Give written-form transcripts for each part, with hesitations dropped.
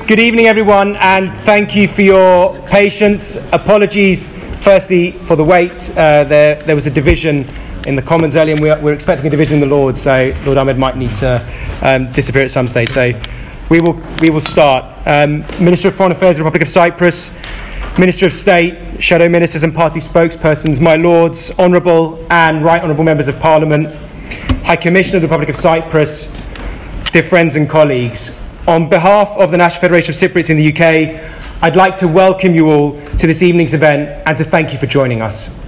Good evening, everyone, and thank you for your patience. Apologies, firstly, for the wait. There was a division in the Commons earlier, and we're expecting a division in the Lords, so Lord Ahmed might need to disappear at some stage. So we will start. Minister of Foreign Affairs of the Republic of Cyprus, Minister of State, Shadow Ministers and Party Spokespersons, my Lords, Honourable and Right Honourable Members of Parliament, High Commissioner of the Republic of Cyprus, dear friends and colleagues. On behalf of the National Federation of Cypriots in the UK, I'd like to welcome you all to this evening's event and to thank you for joining us.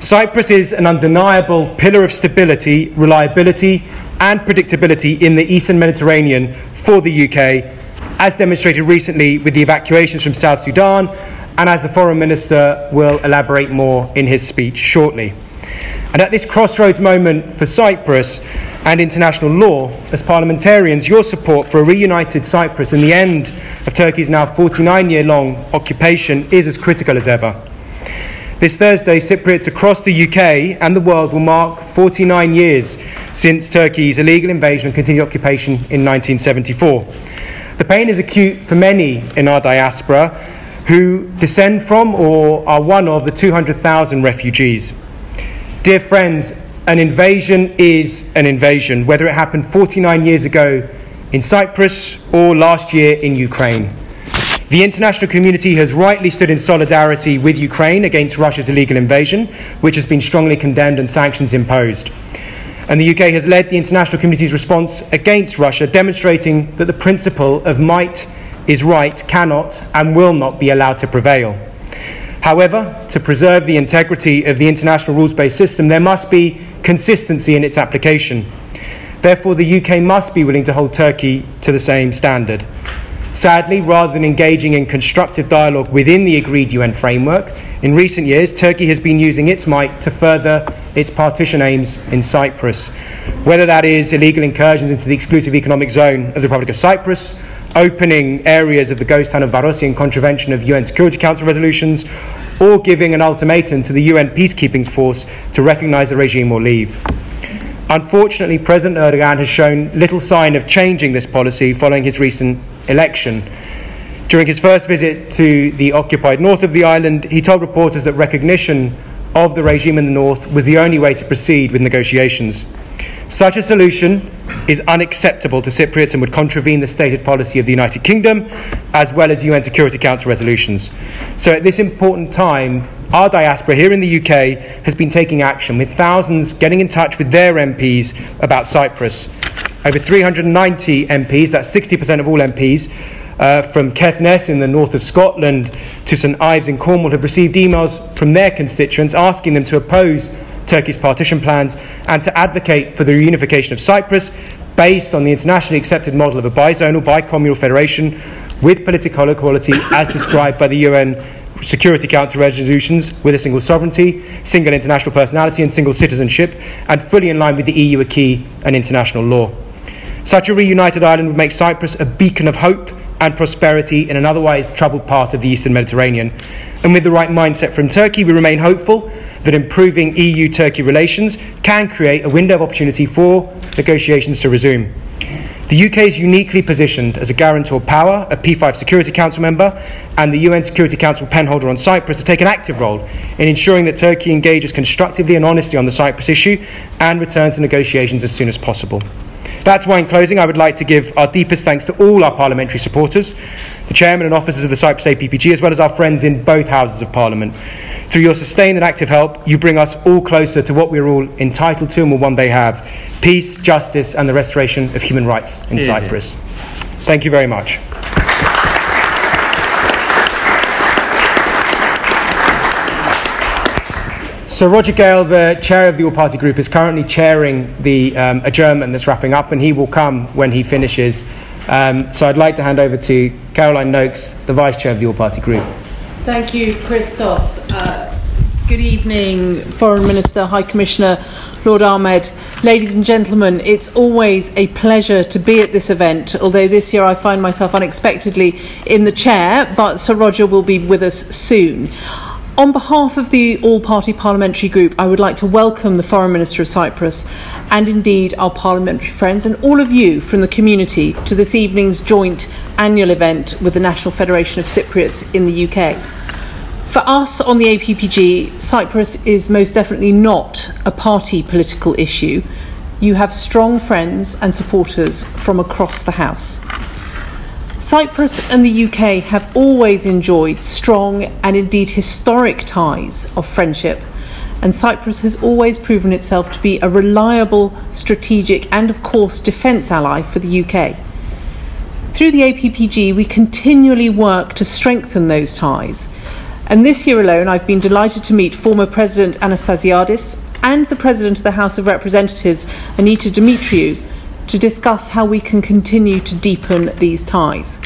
Cyprus is an undeniable pillar of stability, reliability and predictability in the Eastern Mediterranean for the UK, as demonstrated recently with the evacuations from South Sudan, and as the Foreign Minister will elaborate more in his speech shortly. And at this crossroads moment for Cyprus and international law, as parliamentarians, your support for a reunited Cyprus and the end of Turkey's now 49-year-long occupation is as critical as ever. This Thursday, Cypriots across the UK and the world will mark 49 years since Turkey's illegal invasion and continued occupation in 1974. The pain is acute for many in our diaspora who descend from or are one of the 200,000 refugees. Dear friends, an invasion is an invasion, whether it happened 49 years ago in Cyprus or last year in Ukraine. The international community has rightly stood in solidarity with Ukraine against Russia's illegal invasion, which has been strongly condemned and sanctions imposed. And the UK has led the international community's response against Russia, demonstrating that the principle of might is right cannot and will not be allowed to prevail. However, to preserve the integrity of the international rules-based system, there must be consistency in its application. Therefore, the UK must be willing to hold Turkey to the same standard. Sadly, rather than engaging in constructive dialogue within the agreed UN framework, in recent years, Turkey has been using its might to further its partition aims in Cyprus, whether that is illegal incursions into the exclusive economic zone of the Republic of Cyprus, opening areas of the ghost town of Varosi in contravention of UN Security Council resolutions, or giving an ultimatum to the UN peacekeeping force to recognise the regime or leave. Unfortunately, President Erdogan has shown little sign of changing this policy following his recent election. During his first visit to the occupied north of the island, he told reporters that recognition of the regime in the north was the only way to proceed with negotiations. Such a solution is unacceptable to Cypriots and would contravene the stated policy of the United Kingdom, as well as UN Security Council resolutions. So at this important time, our diaspora here in the UK has been taking action, with thousands getting in touch with their MPs about Cyprus. Over 390 MPs, that's 60% of all MPs, from Caithness in the north of Scotland to St Ives in Cornwall, have received emails from their constituents asking them to oppose Turkey's partition plans and to advocate for the reunification of Cyprus based on the internationally accepted model of a bizonal, bicommunal federation with political equality as described by the UN Security Council resolutions, with a single sovereignty, single international personality and single citizenship, and fully in line with the EU acquis and international law. Such a reunited Ireland would make Cyprus a beacon of hope and prosperity in an otherwise troubled part of the Eastern Mediterranean. And with the right mindset from Turkey, we remain hopeful that improving EU-Turkey relations can create a window of opportunity for negotiations to resume. The UK is uniquely positioned as a guarantor power, a P5 Security Council member, and the UN Security Council penholder on Cyprus to take an active role in ensuring that Turkey engages constructively and honestly on the Cyprus issue and returns to negotiations as soon as possible. That's why, in closing, I would like to give our deepest thanks to all our parliamentary supporters, the chairman and officers of the Cyprus APPG, as well as our friends in both houses of parliament. Through your sustained and active help, you bring us all closer to what we're all entitled to and will one day have: peace, justice, and the restoration of human rights in Cyprus. Thank you very much. So Roger Gale, the chair of the All-Party Group, is currently chairing the adjournment that's wrapping up, and he will come when he finishes. So I'd like to hand over to Caroline Noakes, the vice chair of the All-Party Group. Thank you, Christos. Good evening, Foreign Minister, High Commissioner, Lord Ahmed. Ladies and gentlemen, it's always a pleasure to be at this event, although this year I find myself unexpectedly in the chair, but Sir Roger will be with us soon. On behalf of the all-party parliamentary group, I would like to welcome the Foreign Minister of Cyprus and indeed our parliamentary friends and all of you from the community to this evening's joint annual event with the National Federation of Cypriots in the UK. For us on the APPG, Cyprus is most definitely not a party political issue. You have strong friends and supporters from across the House. Cyprus and the UK have always enjoyed strong and indeed historic ties of friendship, and Cyprus has always proven itself to be a reliable, strategic and of course defence ally for the UK. Through the APPG we continually work to strengthen those ties, and this year alone I've been delighted to meet former President Anastasiadis and the President of the House of Representatives, Anita Dimitriou, to discuss how we can continue to deepen these ties.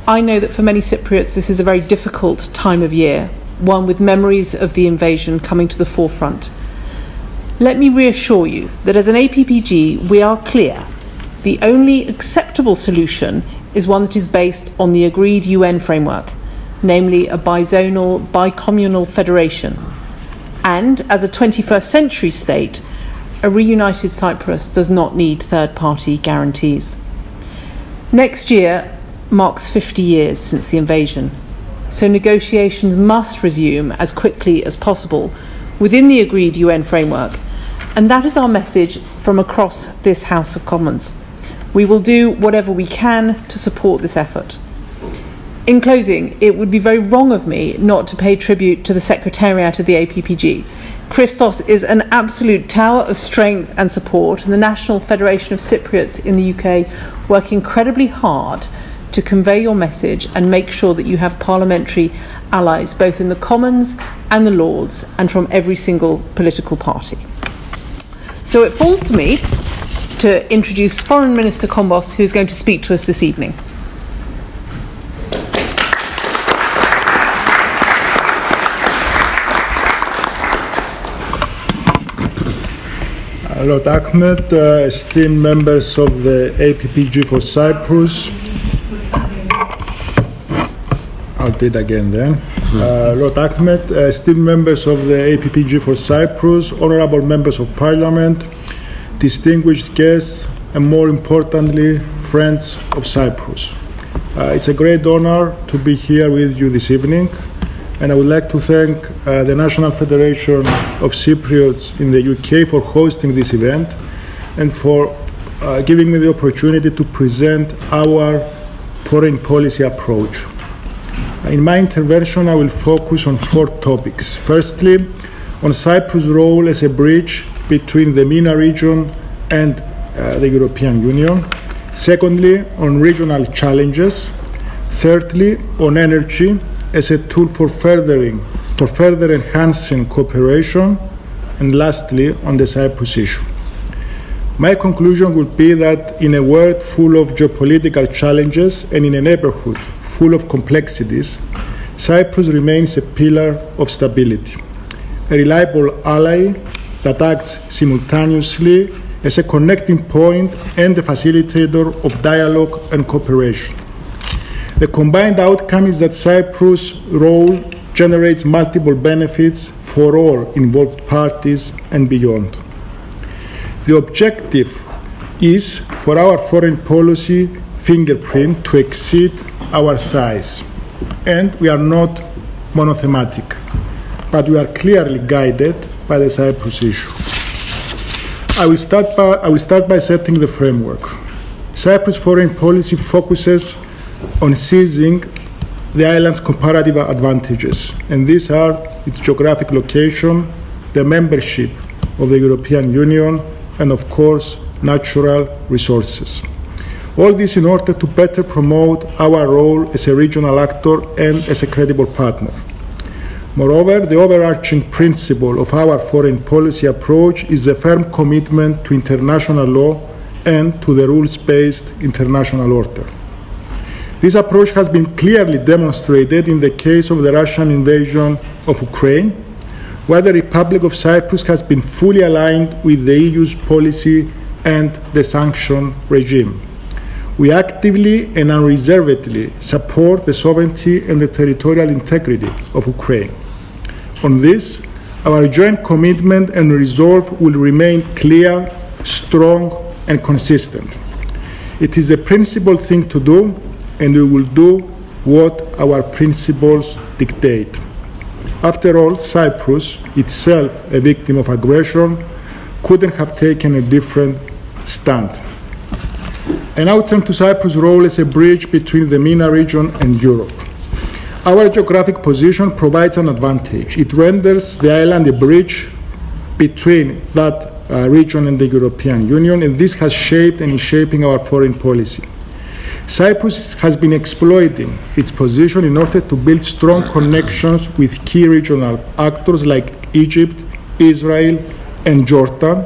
I know that for many Cypriots this is a very difficult time of year, one with memories of the invasion coming to the forefront. Let me reassure you that as an APPG we are clear. The only acceptable solution is one that is based on the agreed UN framework, namely a bizonal, bicommunal federation. And as a 21st century state, a reunited Cyprus does not need third-party guarantees. Next year marks 50 years since the invasion, so negotiations must resume as quickly as possible within the agreed UN framework, and that is our message from across this House of Commons. We will do whatever we can to support this effort. In closing, it would be very wrong of me not to pay tribute to the Secretariat of the APPG. Christos is an absolute tower of strength and support, and the National Federation of Cypriots in the UK work incredibly hard to convey your message and make sure that you have parliamentary allies both in the Commons and the Lords and from every single political party. So it falls to me to introduce Foreign Minister Kombos, who is going to speak to us this evening. Lord Ahmed, esteemed members of the APPG for Cyprus. I'll do it again then. Lord Ahmed, esteemed members of the APPG for Cyprus, honourable members of Parliament, distinguished guests, and more importantly, friends of Cyprus. It's a great honour to be here with you this evening, and I would like to thank the National Federation of Cypriots in the UK for hosting this event and for giving me the opportunity to present our foreign policy approach. In my intervention, I will focus on 4 topics. Firstly, on Cyprus' role as a bridge between the MENA region and the European Union. Secondly, on regional challenges. Thirdly, on energy as a tool for further enhancing cooperation, and lastly, on the Cyprus issue. My conclusion would be that in a world full of geopolitical challenges and in a neighborhood full of complexities, Cyprus remains a pillar of stability, a reliable ally that acts simultaneously as a connecting point and a facilitator of dialogue and cooperation. The combined outcome is that Cyprus' role generates multiple benefits for all involved parties and beyond. The objective is for our foreign policy fingerprint to exceed our size. And we are not monothematic, but we are clearly guided by the Cyprus issue. I will start by setting the framework. Cyprus' foreign policy focuses on seizing the island's comparative advantages, and these are its geographic location, the membership of the European Union, and of course, natural resources. All this in order to better promote our role as a regional actor and as a credible partner. Moreover, the overarching principle of our foreign policy approach is a firm commitment to international law and to the rules-based international order. This approach has been clearly demonstrated in the case of the Russian invasion of Ukraine, where the Republic of Cyprus has been fully aligned with the EU's policy and the sanction regime. We actively and unreservedly support the sovereignty and the territorial integrity of Ukraine. On this, our joint commitment and resolve will remain clear, strong, and consistent. It is a principled thing to do, and we will do what our principles dictate. After all, Cyprus, itself a victim of aggression, couldn't have taken a different stand. I now turn to Cyprus' role as a bridge between the MENA region and Europe. Our geographic position provides an advantage. It renders the island a bridge between that region and the European Union, and this has shaped and is shaping our foreign policy. Cyprus has been exploiting its position in order to build strong connections with key regional actors like Egypt, Israel, and Jordan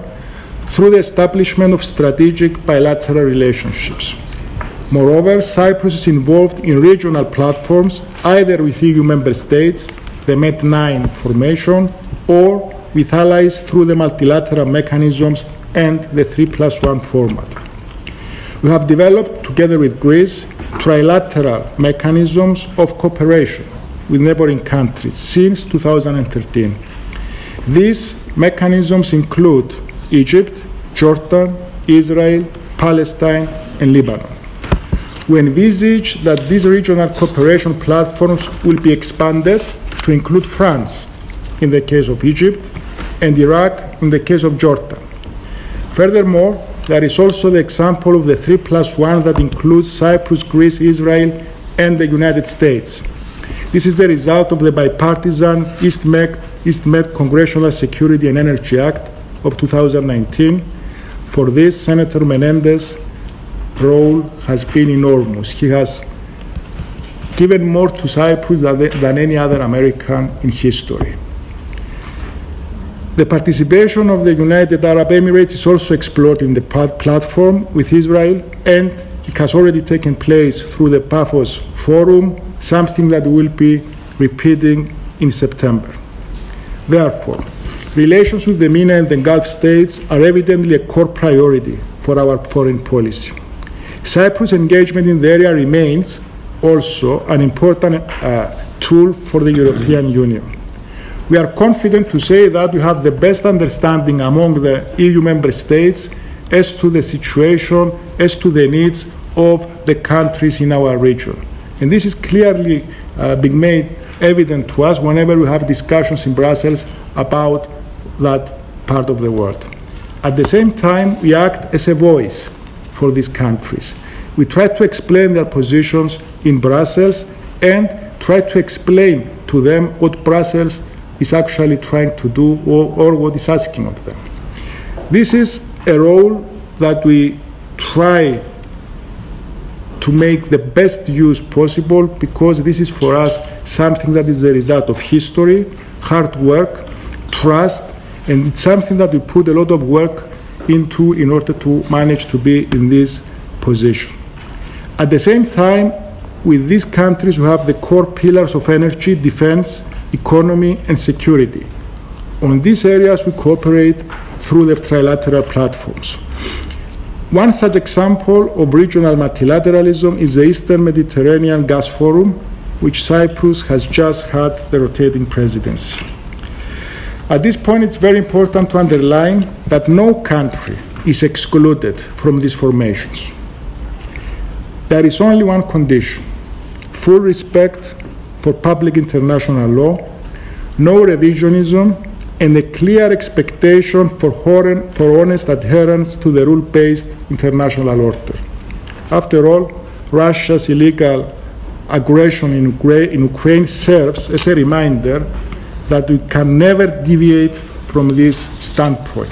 through the establishment of strategic bilateral relationships. Moreover, Cyprus is involved in regional platforms either with EU member states, the MED9 formation, or with allies through the multilateral mechanisms and the 3+1 format. We have developed, together with Greece, trilateral mechanisms of cooperation with neighboring countries since 2013. These mechanisms include Egypt, Jordan, Israel, Palestine, and Lebanon. We envisage that these regional cooperation platforms will be expanded to include France in the case of Egypt and Iraq in the case of Jordan. Furthermore, there is also the example of the 3+1 that includes Cyprus, Greece, Israel, and the United States. This is the result of the bipartisan East Med Congressional Security and Energy Act of 2019. For this, Senator Menendez's role has been enormous. He has given more to Cyprus than any other American in history. The participation of the United Arab Emirates is also explored in the platform with Israel, and it has already taken place through the Paphos Forum, something that we will be repeating in September. Therefore, relations with the MENA and the Gulf states are evidently a core priority for our foreign policy. Cyprus' engagement in the area remains also an important tool for the European Union. We are confident to say that we have the best understanding among the EU member states as to the situation, as to the needs of the countries in our region. And this is clearly being made evident to us whenever we have discussions in Brussels about that part of the world. At the same time, we act as a voice for these countries. We try to explain their positions in Brussels and try to explain to them what Brussels is actually trying to do or what is asking of them. This is a role that we try to make the best use possible, because this is for us something that is the result of history, hard work, trust, and it's something that we put a lot of work into in order to manage to be in this position. At the same time, with these countries, we have the core pillars of energy, defense, economy, and security. On these areas, we cooperate through the trilateral platforms. One such example of regional multilateralism is the Eastern Mediterranean Gas Forum, which Cyprus has just had the rotating presidency. At this point, it's very important to underline that no country is excluded from these formations. There is only one condition: full respect for public international law, no revisionism, and a clear expectation for honest adherence to the rule-based international order. After all, Russia's illegal aggression in Ukraine serves as a reminder that we can never deviate from this standpoint.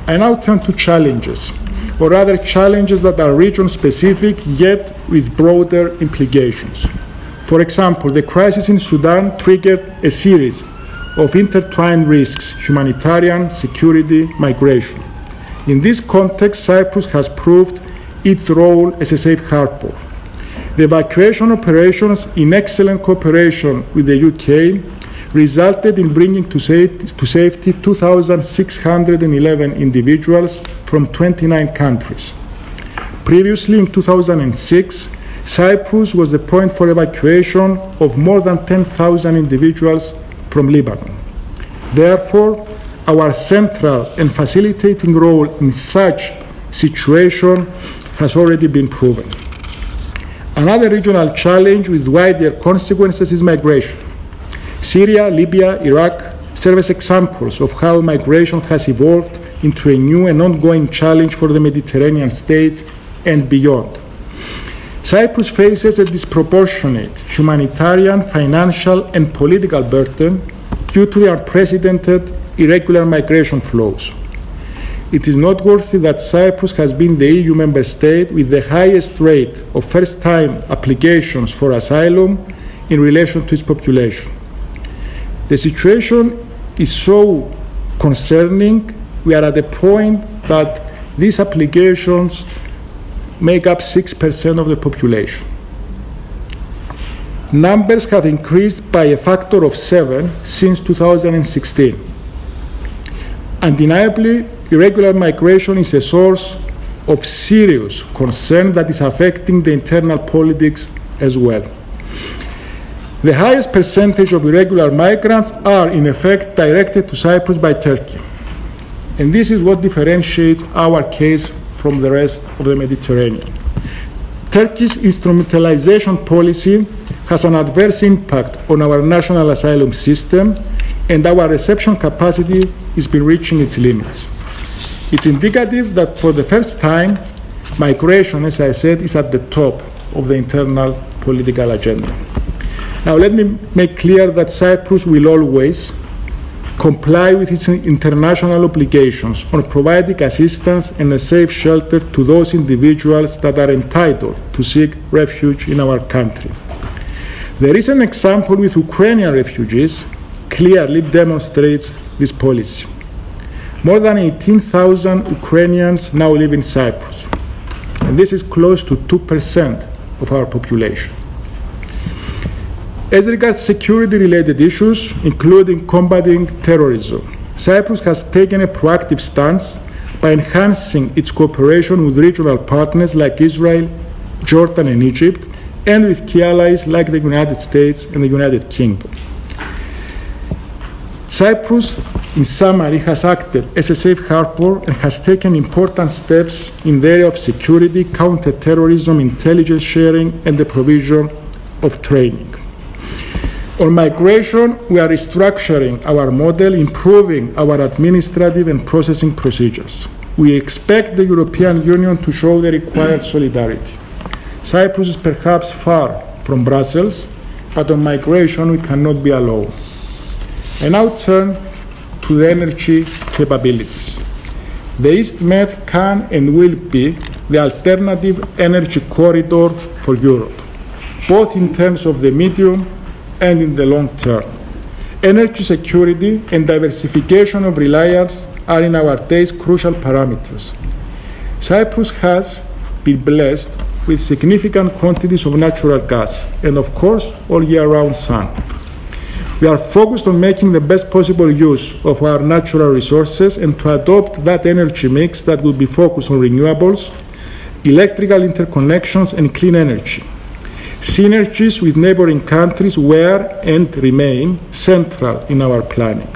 I now turn to challenges, or rather challenges that are region-specific yet with broader implications. For example, the crisis in Sudan triggered a series of intertwined risks: humanitarian, security, migration. In this context, Cyprus has proved its role as a safe harbor. The evacuation operations, in excellent cooperation with the UK, resulted in bringing to safety 2,611 individuals from 29 countries. Previously, in 2006, Cyprus was the point for evacuation of more than 10,000 individuals from Lebanon. Therefore, our central and facilitating role in such situation has already been proven. Another regional challenge with wider consequences is migration. Syria, Libya, Iraq serve as examples of how migration has evolved into a new and ongoing challenge for the Mediterranean states and beyond. Cyprus faces a disproportionate humanitarian, financial, and political burden due to the unprecedented irregular migration flows. It is noteworthy that Cyprus has been the EU member state with the highest rate of first-time applications for asylum in relation to its population. The situation is so concerning, we are at the point that these applications make up 6% of the population. Numbers have increased by a factor of 7 since 2016. Undeniably, irregular migration is a source of serious concern that is affecting the internal politics as well. The highest percentage of irregular migrants are, in effect, directed to Cyprus by Turkey. And this is what differentiates our case from the rest of the Mediterranean. Turkey's instrumentalization policy has an adverse impact on our national asylum system, and our reception capacity has been reaching its limits. It's indicative that for the first time, migration, as I said, is at the top of the internal political agenda. Now, let me make clear that Cyprus will always comply with its international obligations on providing assistance and a safe shelter to those individuals that are entitled to seek refuge in our country. The recent example with Ukrainian refugees clearly demonstrates this policy. More than 18,000 Ukrainians now live in Cyprus, and this is close to 2% of our population. As regards security-related issues, including combating terrorism, Cyprus has taken a proactive stance by enhancing its cooperation with regional partners like Israel, Jordan, and Egypt, and with key allies like the United States and the United Kingdom. Cyprus, in summary, has acted as a safe harbor and has taken important steps in the area of security, counter-terrorism, intelligence sharing, and the provision of training. On migration, we are restructuring our model, improving our administrative and processing procedures. We expect the European Union to show the required solidarity. Cyprus is perhaps far from Brussels, but on migration we cannot be alone. I now turn to the energy capabilities. The EastMed can and will be the alternative energy corridor for Europe, both in terms of the medium and in the long term. Energy security and diversification of reliance are in our days crucial parameters. Cyprus has been blessed with significant quantities of natural gas and, of course, all year-round sun. We are focused on making the best possible use of our natural resources and to adopt that energy mix that will be focused on renewables, electrical interconnections, and clean energy. Synergies with neighboring countries were and remain central in our planning.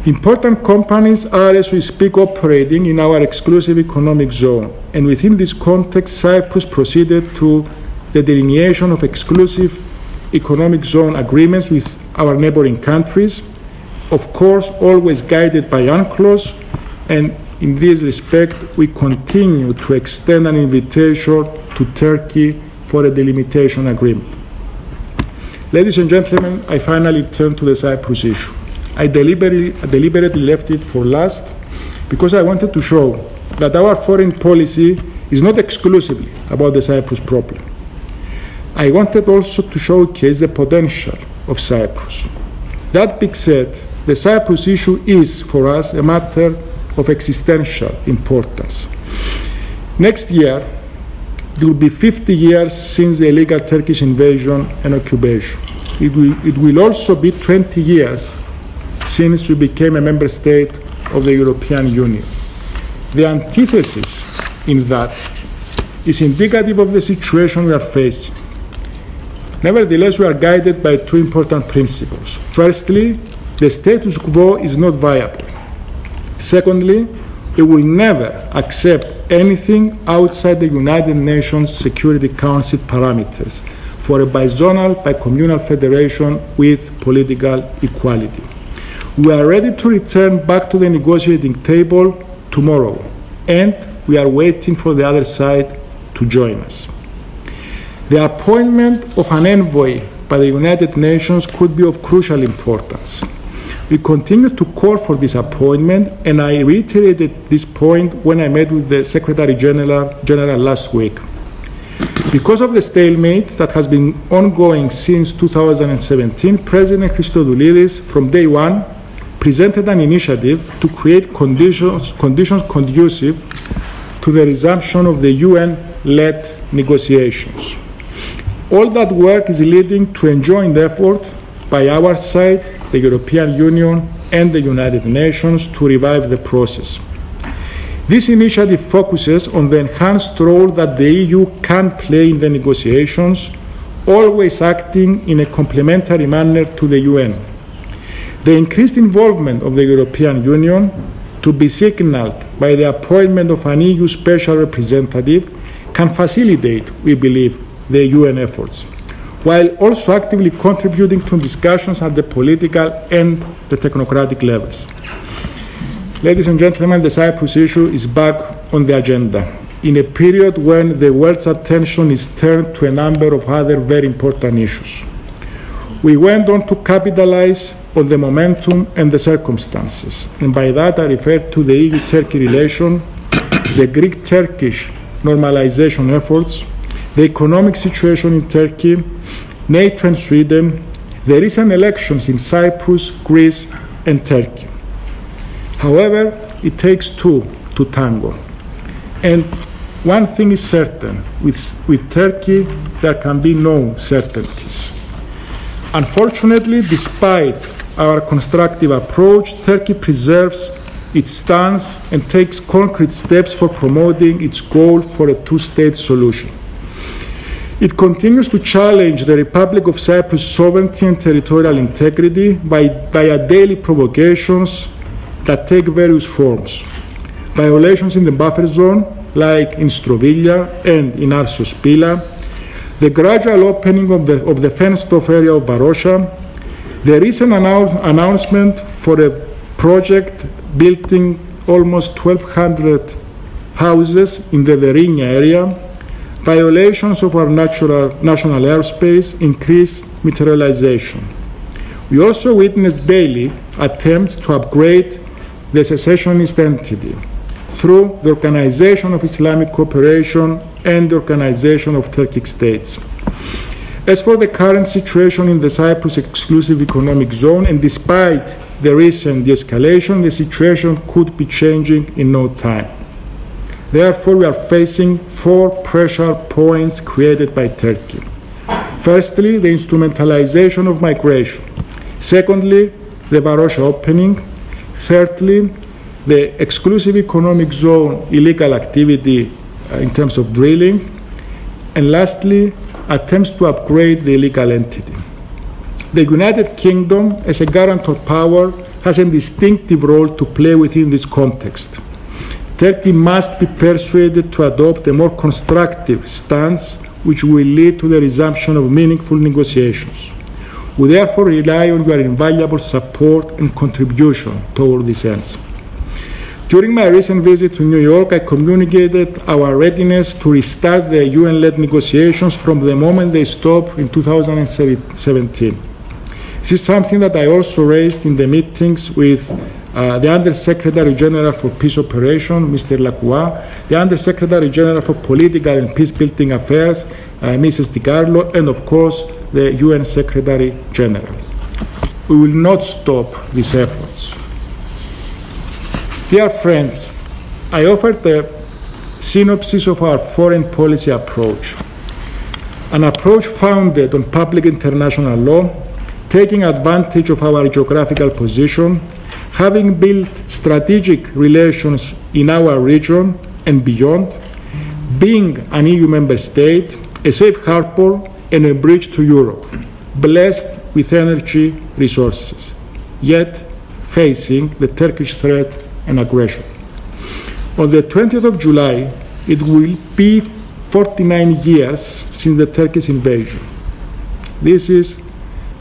Important companies are, as we speak, operating in our exclusive economic zone, and within this context, Cyprus proceeded to the delineation of exclusive economic zone agreements with our neighboring countries, of course, always guided by UNCLOS, and in this respect, we continue to extend an invitation to Turkey for a delimitation agreement. Ladies and gentlemen, I finally turn to the Cyprus issue. I deliberately left it for last because I wanted to show that our foreign policy is not exclusively about the Cyprus problem. I wanted also to showcase the potential of Cyprus. That being said, the Cyprus issue is for us a matter of existential importance. Next year, it will be 50 years since the illegal Turkish invasion and occupation. It will also be 20 years since we became a member state of the European Union. The antithesis in that is indicative of the situation we are facing. Nevertheless, we are guided by two important principles. Firstly, the status quo is not viable. Secondly, we will never accept anything outside the United Nations Security Council parameters for a bizonal, bicommunal federation with political equality. We are ready to return back to the negotiating table tomorrow, and we are waiting for the other side to join us. The appointment of an envoy by the United Nations could be of crucial importance. We continue to call for this appointment, and I reiterated this point when I met with the Secretary General last week. Because of the stalemate that has been ongoing since 2017, President Christodoulides, from day one, presented an initiative to create conditions conducive to the resumption of the UN-led negotiations. All that work is leading to a joint effort by our side, the European Union and the United Nations, to revive the process. This initiative focuses on the enhanced role that the EU can play in the negotiations, always acting in a complementary manner to the UN. The increased involvement of the European Union, to be signalled by the appointment of an EU special representative, can facilitate, we believe, the UN efforts, while also actively contributing to discussions at the political and the technocratic levels. Ladies and gentlemen, the Cyprus issue is back on the agenda in a period when the world's attention is turned to a number of other very important issues. We went on to capitalize on the momentum and the circumstances, and by that I refer to the EU-Turkey relation, the Greek-Turkish normalization efforts, the economic situation in Turkey, NATO and Sweden, the recent elections in Cyprus, Greece, and Turkey. However, it takes two to tango. And one thing is certain, with Turkey there can be no certainties. Unfortunately, despite our constructive approach, Turkey preserves its stance and takes concrete steps for promoting its goal for a two-state solution. It continues to challenge the Republic of Cyprus' sovereignty and territorial integrity via daily provocations that take various forms. Violations in the buffer zone, like in Strovilla and in Arsos Pila, the gradual opening of the fenced-off area of Varosha, the recent announcement for a project building almost 1,200 houses in the Verinia area, violations of our national airspace, increased materialization. We also witness daily attempts to upgrade the secessionist entity through the Organization of Islamic Cooperation and the Organization of Turkic States. As for the current situation in the Cyprus Exclusive Economic Zone, and despite the recent de-escalation, the situation could be changing in no time. Therefore, we are facing four pressure points created by Turkey. Firstly, the instrumentalization of migration. Secondly, the Varosha opening. Thirdly, the exclusive economic zone illegal activity in terms of drilling. And lastly, attempts to upgrade the illegal entity. The United Kingdom, as a guarantor power, has a distinctive role to play within this context. Turkey must be persuaded to adopt a more constructive stance, which will lead to the resumption of meaningful negotiations. We therefore rely on your invaluable support and contribution toward these ends. During my recent visit to New York, I communicated our readiness to restart the UN-led negotiations from the moment they stopped in 2017. This is something that I also raised in the meetings with the Under-Secretary General for Peace Operations, Mr. Lacroix, the Under-Secretary General for Political and Peacebuilding Affairs, Mrs. Di Carlo, and of course, the UN Secretary General. We will not stop these efforts. Dear friends, I offered a synopsis of our foreign policy approach, an approach founded on public international law, taking advantage of our geographical position, having built strategic relations in our region and beyond, being an EU member state, a safe harbour and a bridge to Europe, blessed with energy resources, yet facing the Turkish threat and aggression. On the 20th of July, it will be 49 years since the Turkish invasion. This is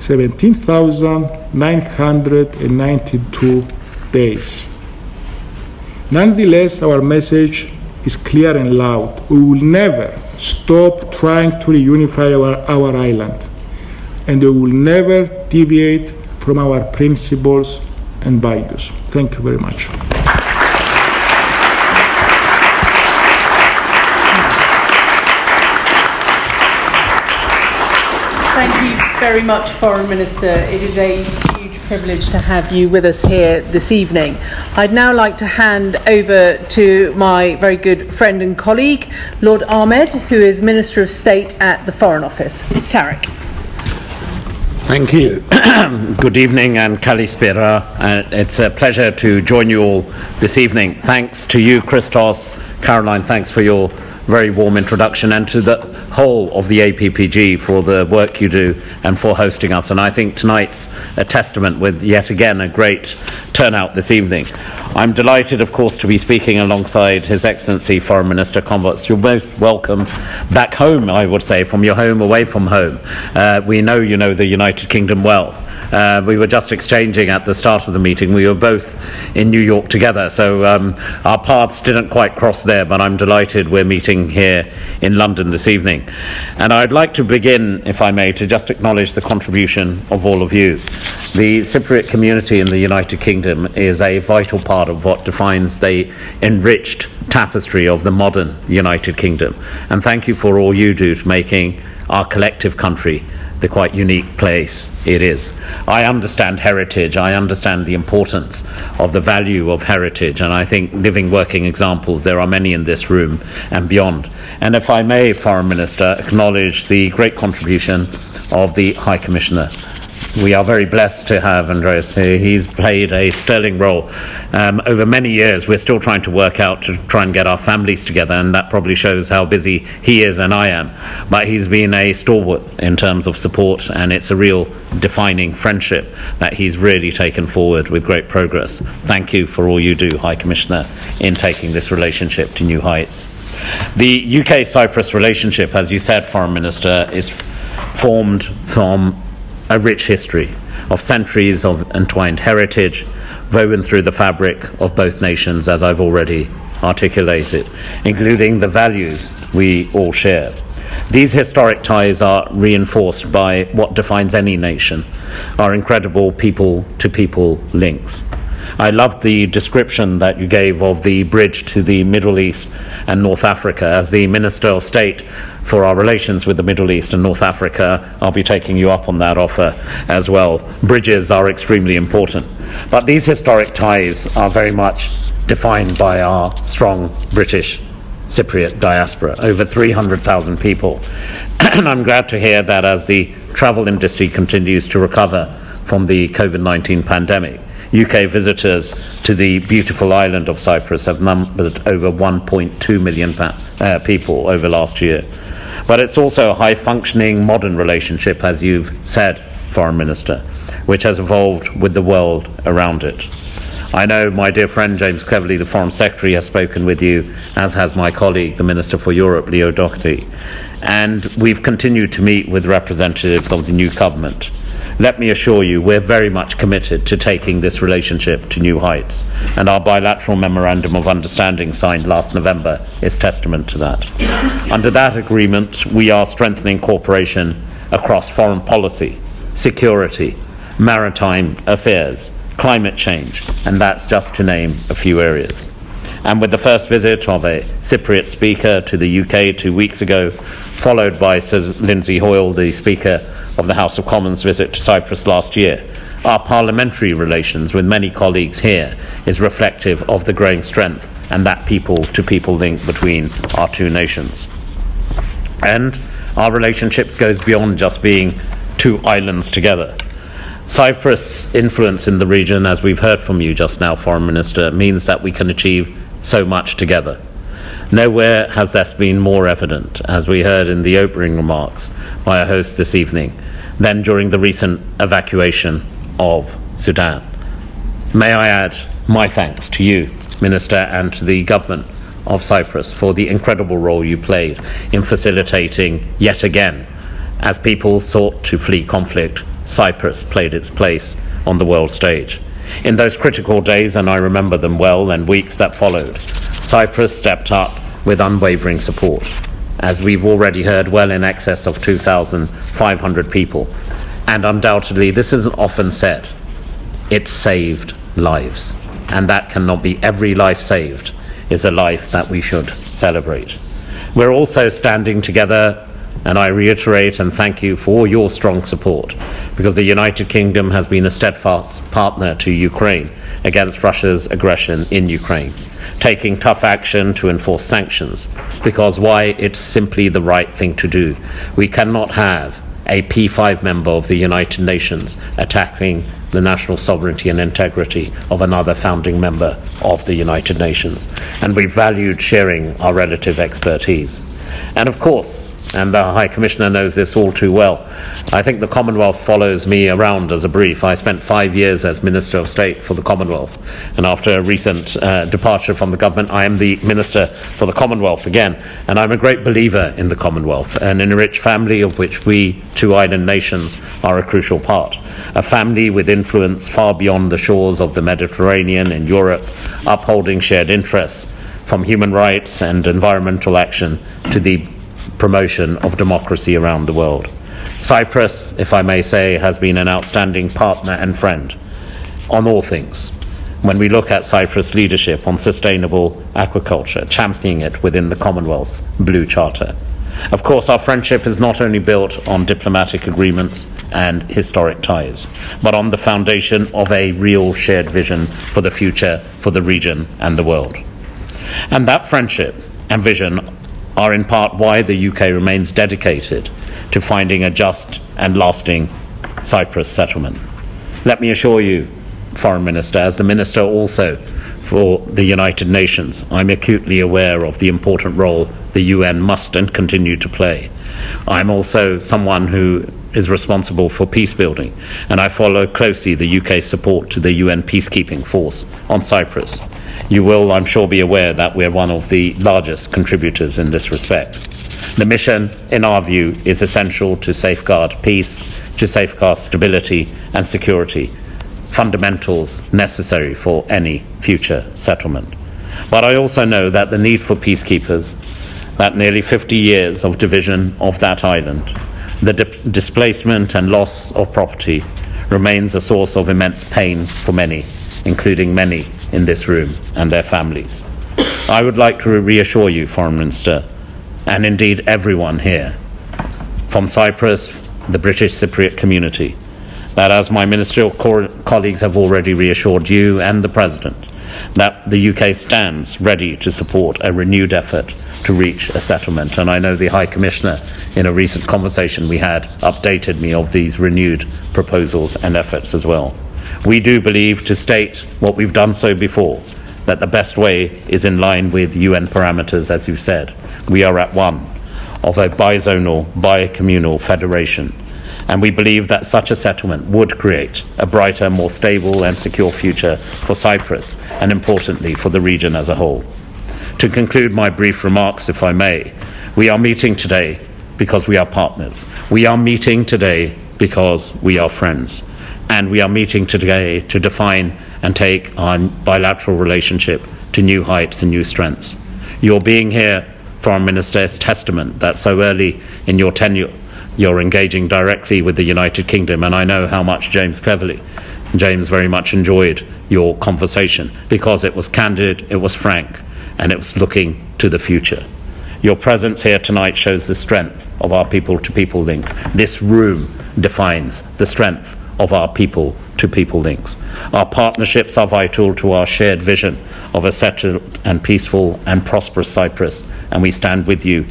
17,992 days. Nonetheless, our message is clear and loud. We will never stop trying to reunify our island, and we will never deviate from our principles and values. Thank you very much. Thank you very much, Foreign Minister. It is a huge privilege to have you with us here this evening. I'd now like to hand over to my very good friend and colleague, Lord Ahmed, who is Minister of State at the Foreign Office. Tariq. Thank you. Good evening and Kalispera. It's a pleasure to join you all this evening. Thanks to you, Christos, Caroline, thanks for your very warm introduction, and to the whole of the APPG for the work you do and for hosting us. And I think tonight's a testament with yet again a great turnout this evening. I'm delighted, of course, to be speaking alongside His Excellency Foreign Minister Kombos. You're both welcome back home, I would say, from your home, away from home. We know you know the United Kingdom well. We were just exchanging at the start of the meeting. We were both in New York together, so our paths didn't quite cross there, but I'm delighted we're meeting here in London this evening. And I'd like to begin, if I may, to just acknowledge the contribution of all of you. The Cypriot community in the United Kingdom is a vital part of what defines the enriched tapestry of the modern United Kingdom. And thank you for all you do to making our collective country the quite unique place it is. I understand heritage, I understand the importance of the value of heritage, and I think living, working examples, there are many in this room and beyond. And if I may, Foreign Minister, acknowledge the great contribution of the High Commissioner. We are very blessed to have Andreas here. He's played a sterling role over many years. We're still trying to work out to try and get our families together, and that probably shows how busy he is and I am. But he's been a stalwart in terms of support, and it's a real defining friendship that he's really taken forward with great progress. Thank you for all you do, High Commissioner, in taking this relationship to new heights. The UK-Cyprus relationship, as you said, Foreign Minister, is formed from a rich history of centuries of entwined heritage woven through the fabric of both nations, as I've already articulated, including the values we all share. These historic ties are reinforced by what defines any nation, our incredible people-to-people links. I loved the description that you gave of the bridge to the Middle East and North Africa. As the Minister of State for our relations with the Middle East and North Africa, I'll be taking you up on that offer as well. Bridges are extremely important. But these historic ties are very much defined by our strong British Cypriot diaspora, over 300,000 people. And I'm glad to hear that as the travel industry continues to recover from the COVID-19 pandemic, UK visitors to the beautiful island of Cyprus have numbered over 1.2 million people over last year. But it's also a high-functioning modern relationship, as you've said, Foreign Minister, which has evolved with the world around it. I know my dear friend James Cleverly, the Foreign Secretary, has spoken with you, as has my colleague, the Minister for Europe, Leo Doherty, and we've continued to meet with representatives of the new government. Let me assure you, we're very much committed to taking this relationship to new heights, and our bilateral memorandum of understanding signed last November is testament to that. Under that agreement, we are strengthening cooperation across foreign policy, security, maritime affairs, climate change, and that's just to name a few areas. And with the first visit of a Cypriot speaker to the UK 2 weeks ago, followed by Sir Lindsay Hoyle, the Speaker of the House of Commons' visit to Cyprus last year, our parliamentary relations with many colleagues here is reflective of the growing strength and that people-to-people link between our two nations. And our relationships goes beyond just being two islands together. Cyprus' influence in the region, as we've heard from you just now, Foreign Minister, means that we can achieve so much together. Nowhere has this been more evident, as we heard in the opening remarks by our host this evening, than during the recent evacuation of Sudan. May I add my thanks to you, Minister, and to the government of Cyprus for the incredible role you played in facilitating, yet again, as people sought to flee conflict, Cyprus played its place on the world stage. In those critical days, and I remember them well, and weeks that followed, Cyprus stepped up with unwavering support. As we've already heard, well in excess of 2,500 people. And undoubtedly, this isn't often said, it saved lives. And that cannot be every life saved is a life that we should celebrate. We're also standing together, and I reiterate and thank you for your strong support, because the United Kingdom has been a steadfast partner to Ukraine against Russia's aggression in Ukraine, taking tough action to enforce sanctions, because why, it's simply the right thing to do. We cannot have a P5 member of the United Nations attacking the national sovereignty and integrity of another founding member of the United Nations. And we valued sharing our relative expertise. And of course, and the High Commissioner knows this all too well, I think the Commonwealth follows me around as a brief. I spent 5 years as Minister of State for the Commonwealth, and after a recent departure from the government, I am the Minister for the Commonwealth again, and I'm a great believer in the Commonwealth, an enriched family of which we two island nations are a crucial part, a family with influence far beyond the shores of the Mediterranean and Europe, upholding shared interests from human rights and environmental action to the promotion of democracy around the world. Cyprus, if I may say, has been an outstanding partner and friend on all things. When we look at Cyprus' leadership on sustainable aquaculture, championing it within the Commonwealth's Blue Charter. Of course, our friendship is not only built on diplomatic agreements and historic ties, but on the foundation of a real shared vision for the future, for the region and the world. And that friendship and vision are in part why the UK remains dedicated to finding a just and lasting Cyprus settlement. Let me assure you, Foreign Minister, as the Minister also for the United Nations, I'm acutely aware of the important role the UN must and continue to play. I'm also someone who is responsible for peace building, and I follow closely the UK's support to the UN peacekeeping force on Cyprus. You will, I'm sure, be aware that we're one of the largest contributors in this respect. The mission, in our view, is essential to safeguard peace, to safeguard stability and security, fundamentals necessary for any future settlement. But I also know that the need for peacekeepers, that nearly 50 years of division of that island, the displacement and loss of property remains a source of immense pain for many, including many in this room and their families. I would like to reassure you, Foreign Minister, and indeed everyone here, from Cyprus, the British Cypriot community, that as my ministerial colleagues have already reassured you and the President, that the UK stands ready to support a renewed effort to reach a settlement. And I know the High Commissioner, in a recent conversation we had, updated me of these renewed proposals and efforts as well. We do believe, to state what we've done so before, that the best way is in line with UN parameters, as you've said. We are at one of a bizonal, bi-communal federation, and we believe that such a settlement would create a brighter, more stable and secure future for Cyprus, and importantly for the region as a whole. To conclude my brief remarks, if I may, we are meeting today because we are partners. We are meeting today because we are friends. And we are meeting today to define and take our bilateral relationship to new heights and new strengths. Your being here, Foreign Minister, is testament that so early in your tenure, you're engaging directly with the United Kingdom, and I know how much James very much enjoyed your conversation, because it was candid, it was frank, and it was looking to the future. Your presence here tonight shows the strength of our people-to-people links. This room defines the strength of our people-to-people links. Our partnerships are vital to our shared vision of a settled and peaceful and prosperous Cyprus, and we stand with you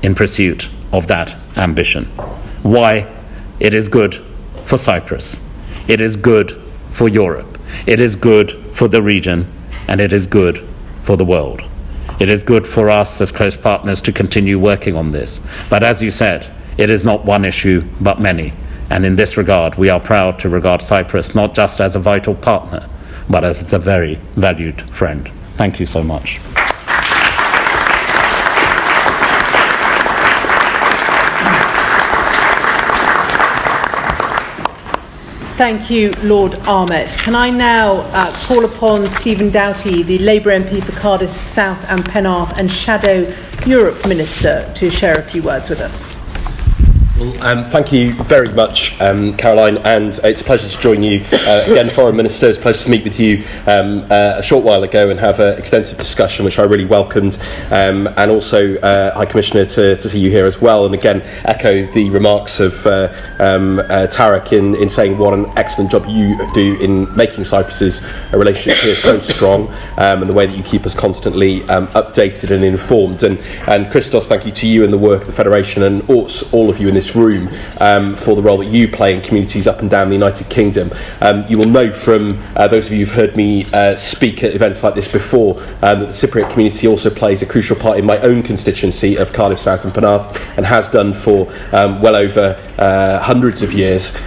in pursuit of that ambition. Why? It is good for Cyprus. It is good for Europe. It is good for the region, and it is good for the world. It is good for us as close partners to continue working on this. But as you said, it is not one issue, but many. And in this regard, we are proud to regard Cyprus not just as a vital partner, but as a very valued friend. Thank you so much. Thank you, Lord Ahmed. Can I now call upon Stephen Doughty, the Labour MP for Cardiff South and Penarth and Shadow Europe Minister, to share a few words with us. Well, thank you very much, Caroline, and it's a pleasure to join you again, Foreign Minister. It's a pleasure to meet with you a short while ago and have an extensive discussion, which I really welcomed, and also, High Commissioner, to see you here as well, and again echo the remarks of Tarek in saying what an excellent job you do in making Cyprus's relationship here so strong, and the way that you keep us constantly updated and informed. And Christos, thank you to you and the work of the Federation and all of you in this room for the role that you play in communities up and down the United Kingdom. You will know from those of you who've heard me speak at events like this before that the Cypriot community also plays a crucial part in my own constituency of Cardiff South and Penarth, and has done for well over hundreds of years.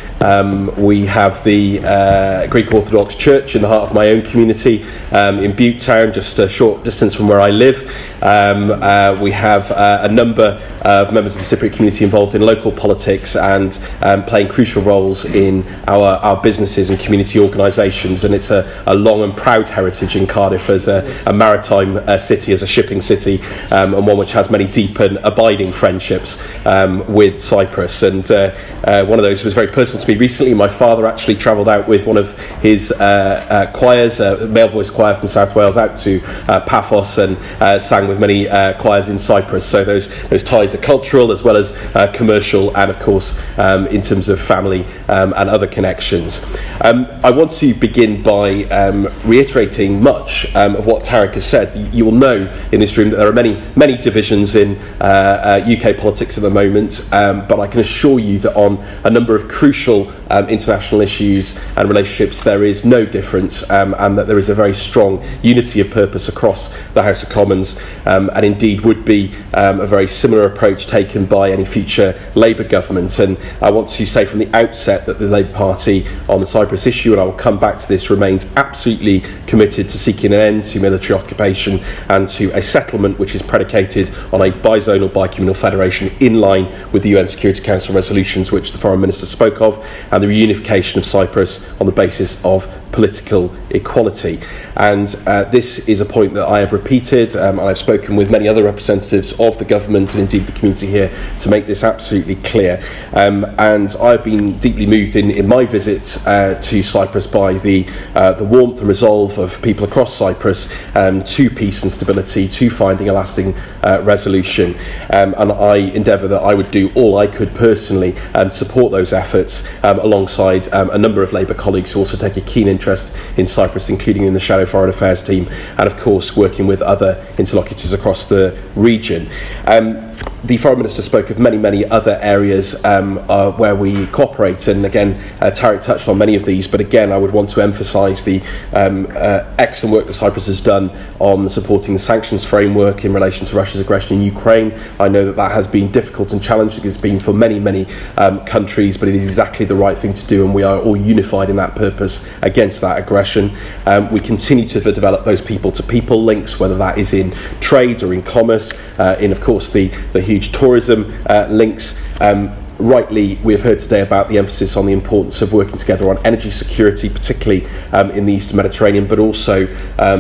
We have the Greek Orthodox Church in the heart of my own community in Butte Town, just a short distance from where I live. We have a number of members of the Cypriot community involved in local politics and playing crucial roles in our businesses and community organisations, and it's a long and proud heritage in Cardiff as a maritime city, as a shipping city, and one which has many deep and abiding friendships with Cyprus. And one of those was very personal to me recently. My father actually travelled out with one of his choirs, a male voice choir from South Wales, out to Paphos and sang with many choirs in Cyprus. So those ties are cultural as well as commercial, and of course in terms of family and other connections. I want to begin by reiterating much of what Tarek has said. You will know in this room that there are many divisions in UK politics at the moment, but I can assure you that on a number of crucial international issues and relationships there is no difference, and that there is a very strong unity of purpose across the House of Commons, and indeed would be a very similar approach taken by any future Labour government. And I want to say from the outset that the Labour Party on the Cyprus issue, and I will come back to this, remains absolutely committed to seeking an end to military occupation and to a settlement which is predicated on a bizonal bicommunal federation in line with the UN Security Council resolutions which the Foreign Minister spoke of, and the reunification of Cyprus on the basis of political equality. And this is a point that I have repeated, and I've spoken with many other representatives of the government and indeed the community here to make this absolutely clear. And I've been deeply moved in my visit to Cyprus by the warmth and resolve of people across Cyprus to peace and stability, to finding a lasting resolution. And I endeavour that I would do all I could personally to support those efforts, alongside a number of Labour colleagues who also take a keen interest in Cyprus, including in the Shadow Foreign Affairs team, and of course working with other interlocutors across the region. The Foreign Minister spoke of many other areas where we cooperate, and again Tarek touched on many of these, but again I would want to emphasise the excellent work that Cyprus has done on supporting the sanctions framework in relation to Russia's aggression in Ukraine. I know that has been difficult and challenging, it's been for many countries, but it is exactly the right thing to do, and we are all unified in that purpose against that aggression. We continue to develop those people-to-people links, whether that is in trade or in commerce, in of course the huge tourism links. Rightly, we have heard today about the emphasis on the importance of working together on energy security, particularly in the Eastern Mediterranean, but also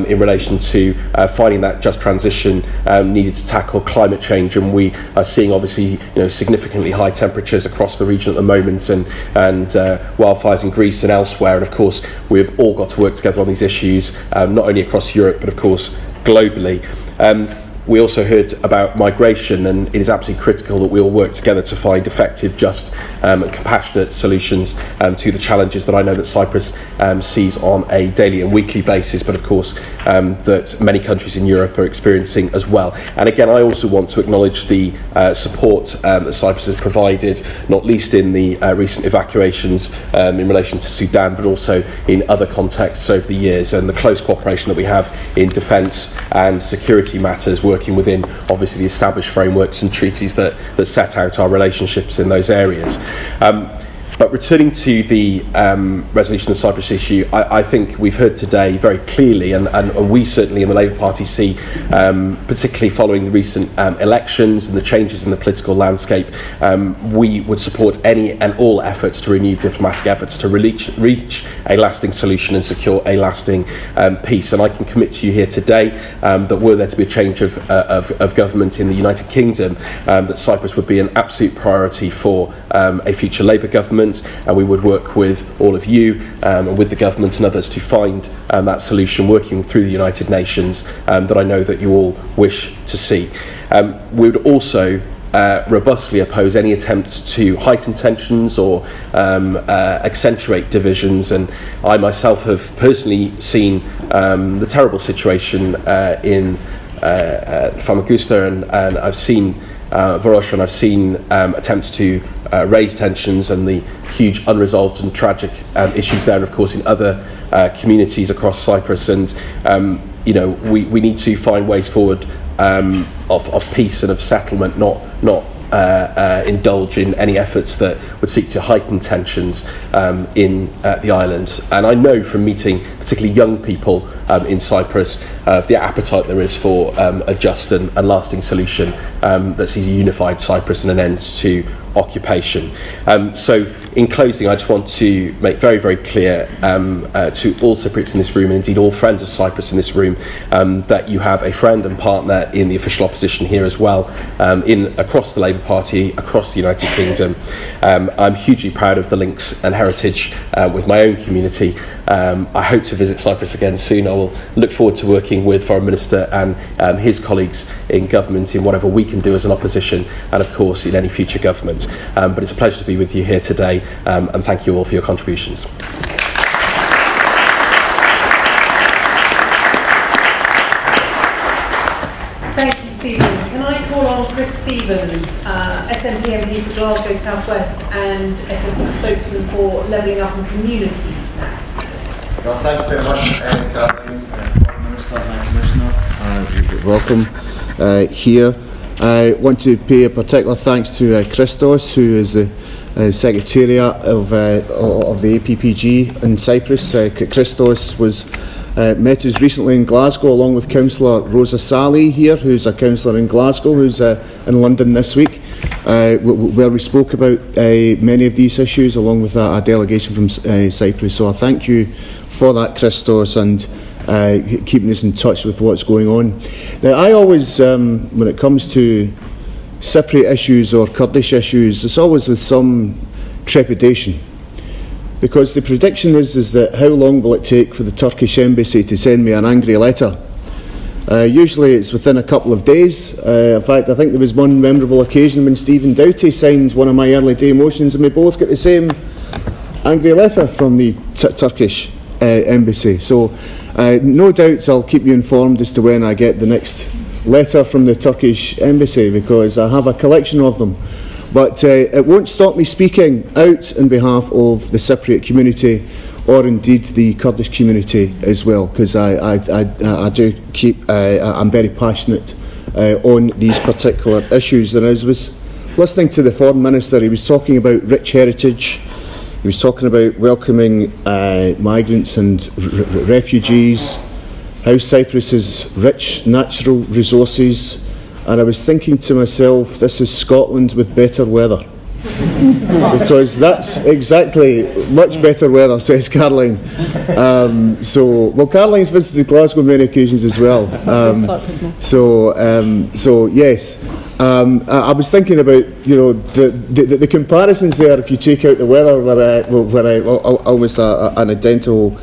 in relation to finding that just transition needed to tackle climate change. And we are seeing obviously significantly high temperatures across the region at the moment, and wildfires in Greece and elsewhere. And of course, we've all got to work together on these issues, not only across Europe, but of course globally. we also heard about migration, and it is absolutely critical that we all work together to find effective, just and compassionate solutions to the challenges that I know that Cyprus sees on a daily and weekly basis, but of course that many countries in Europe are experiencing as well. And again, I also want to acknowledge the support that Cyprus has provided, not least in the recent evacuations in relation to Sudan, but also in other contexts over the years, and the close cooperation that we have in defence and security matters, working within obviously the established frameworks and treaties that set out our relationships in those areas. But returning to the resolution of the Cyprus issue, I think we've heard today very clearly, and we certainly in the Labour Party see, particularly following the recent elections and the changes in the political landscape, we would support any and all efforts to renew diplomatic efforts to reach a lasting solution and secure a lasting peace. And I can commit to you here today that were there to be a change of government in the United Kingdom, that Cyprus would be an absolute priority for a future Labour government. And we would work with all of you and with the government and others to find that solution, working through the United Nations that I know that you all wish to see. We would also robustly oppose any attempts to heighten tensions or accentuate divisions, and I myself have personally seen the terrible situation in Famagusta, and I've seen Varosha, and I've seen attempts to raise tensions and the huge unresolved and tragic issues there, and of course in other communities across Cyprus. And you know, we need to find ways forward of peace and of settlement, not indulge in any efforts that would seek to heighten tensions in the island. And I know from meeting particularly young people in Cyprus the appetite there is for a just and lasting solution that sees a unified Cyprus and an end to occupation. So in closing, I just want to make very, very clear to all Cypriots in this room, and indeed all friends of Cyprus in this room, that you have a friend and partner in the official opposition here as well, across the Labour Party, across the United Kingdom. I'm hugely proud of the links and heritage with my own community. I hope to visit Cyprus again soon. I will look forward to working with Foreign Minister and his colleagues in government in whatever we can do as an opposition, and of course in any future government. But it's a pleasure to be with you here today, and thank you all for your contributions. Thank you, Stephen. Can I call on Chris Stevens, SNP MP for Glasgow South West and SNP spokesman for Levelling Up and Communities now? Well, thanks very much, Caroline, Foreign Minister and Commissioner. Welcome here. I want to pay a particular thanks to Christos, who is the Secretariat of the APPG in Cyprus. Christos met us recently in Glasgow along with Councillor Rosa Sally here, who's a councillor in Glasgow, who's in London this week, where we spoke about many of these issues along with a delegation from Cyprus. So I thank you for that, Christos, and keeping us in touch with what's going on. Now, I always, when it comes to Cypriot issues or Kurdish issues, it's always with some trepidation, because the prediction is that how long will it take for the Turkish embassy to send me an angry letter? Usually it's within a couple of days. In fact, I think there was one memorable occasion when Stephen Doughty signed one of my early day motions, and we both got the same angry letter from the Turkish embassy. So no doubt I'll keep you informed as to when I get the next letter from the Turkish embassy, because I have a collection of them. But it won't stop me speaking out on behalf of the Cypriot community, or indeed the Kurdish community as well, because I do keep, I'm very passionate on these particular issues. And as I was listening to the Foreign Minister, he was talking about rich heritage, he was talking about welcoming migrants and refugees, how Cyprus has rich natural resources, and I was thinking to myself, this is Scotland with better weather. Because that's exactly much better weather, says Caroline. Well, Caroline's visited Glasgow on many occasions as well. So yes, I was thinking about, you know, the comparisons there. If you take out the weather, where almost an identical